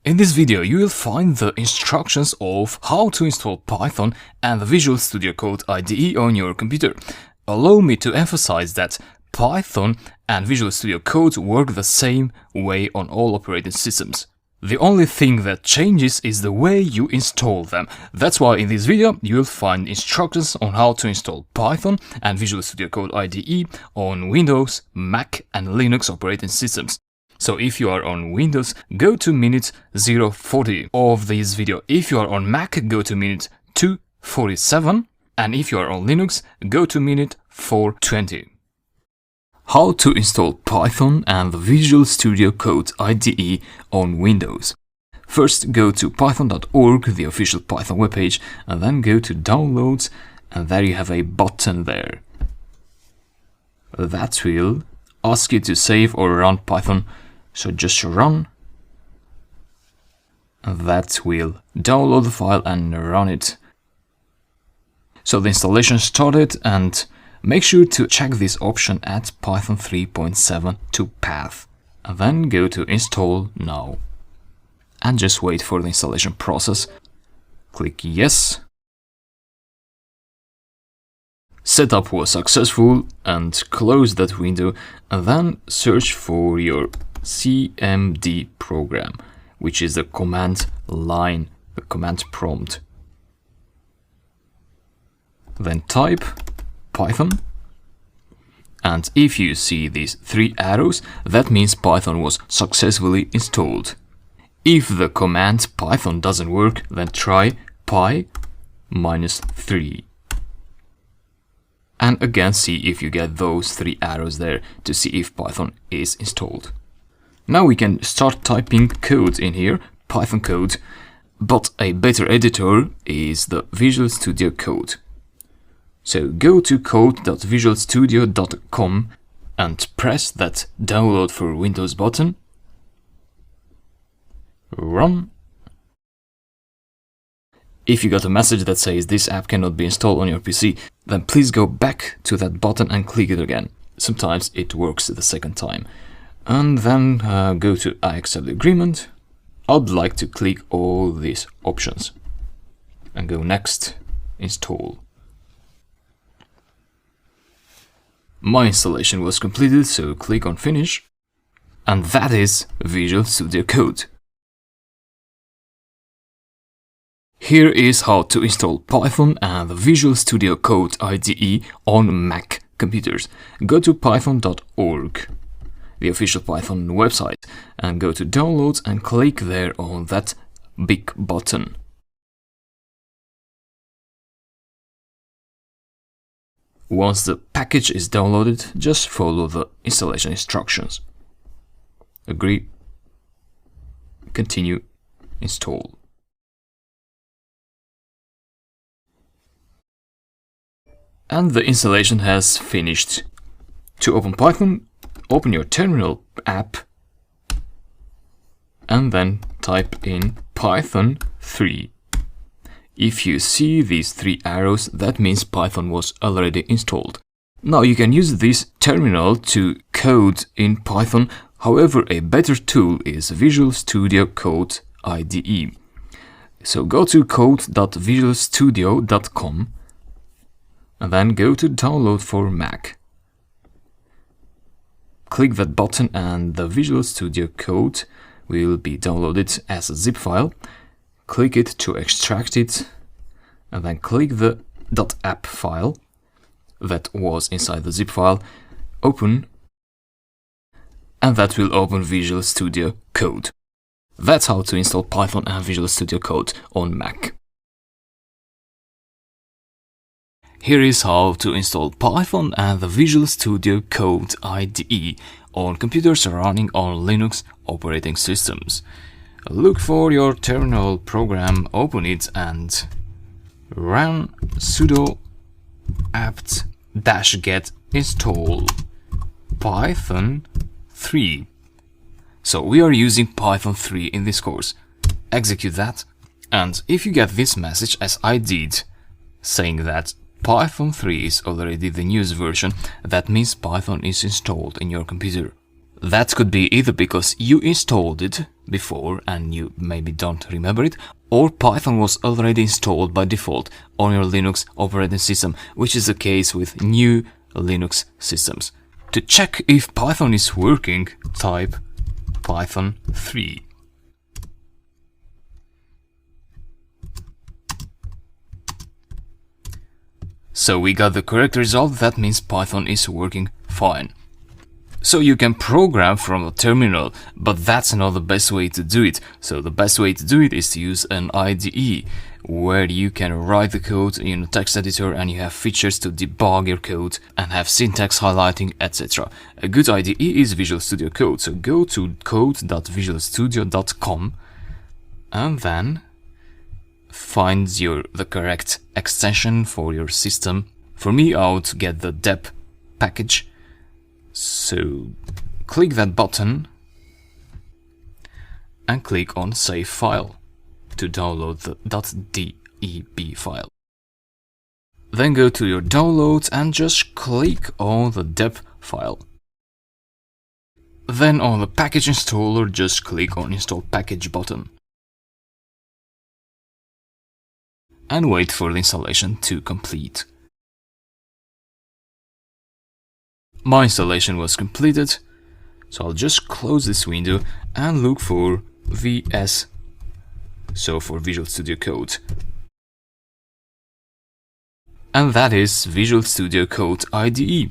In this video, you will find the instructions of how to install Python and the Visual Studio Code IDE on your computer. Allow me to emphasize that Python and Visual Studio Code work the same way on all operating systems. The only thing that changes is the way you install them. That's why in this video, you will find instructions on how to install Python and Visual Studio Code IDE on Windows, Mac and Linux operating systems. So if you are on Windows, go to minute 040 of this video. If you are on Mac, go to minute 247. And if you are on Linux, go to minute 420. How to install Python and the Visual Studio Code IDE on Windows. First, go to python.org, the official Python webpage, and then go to Downloads, and there you have a button there. That will ask you to save or run Python. So just run, and that will download the file and run it. So the installation started, and make sure to check this option at Python 3.7 to path. And then go to install now. And just wait for the installation process. Click yes. Setup was successful, and close that window, and then search for your CMD program, which is the command line, the command prompt. Then type Python, and if you see these three arrows, that means Python was successfully installed. If the command Python doesn't work, then try py-3. And again, see if you get those three arrows there to see if Python is installed. Now we can start typing code in here, Python code, but a better editor is the Visual Studio Code. So go to code.visualstudio.com and press that download for Windows button. Run. If you got a message that says this app cannot be installed on your PC, then please go back to that button and click it again. Sometimes it works the second time. And then go to I accept the agreement. I'd like to click all these options and go next, install. My installation was completed, so click on finish. And that is Visual Studio Code. Here is how to install Python and the Visual Studio Code IDE on Mac computers. Go to python.org. the official Python website, and go to Downloads and click there on that big button. Once the package is downloaded, just follow the installation instructions. Agree, continue, install. And the installation has finished. To open Python, open your terminal app and then type in Python 3. If you see these three arrows, that means Python was already installed. Now you can use this terminal to code in Python. However, a better tool is Visual Studio Code IDE. So go to code.visualstudio.com and then go to Download for Mac. Click that button and the Visual Studio Code will be downloaded as a zip file. Click it to extract it, and then click the .app file that was inside the zip file, open, and that will open Visual Studio Code. That's how to install Python and Visual Studio Code on Mac. Here is how to install Python and the Visual Studio Code IDE on computers running on Linux operating systems. Look for your terminal program, open it and run sudo apt-get install Python 3. So we are using Python 3 in this course. Execute that, and if you get this message, as I did, saying that Python 3 is already the newest version, that means Python is installed in your computer. That could be either because you installed it before and you maybe don't remember it, or Python was already installed by default on your Linux operating system, which is the case with new Linux systems. To check if Python is working, type Python 3. So we got the correct result. That means Python is working fine. So you can program from a terminal, but that's not the best way to do it. So the best way to do it is to use an IDE, where you can write the code in a text editor and you have features to debug your code and have syntax highlighting, etc. A good IDE is Visual Studio Code. So go to code.visualstudio.com and then find the correct extension for your system. For me, I would get the dep package. So click that button and click on Save File to download the .deb file. Then go to your downloads and just click on the dep file. Then on the package installer, just click on Install Package button. And wait for the installation to complete. My installation was completed, so I'll just close this window and look for VS, so for Visual Studio Code. And that is Visual Studio Code IDE.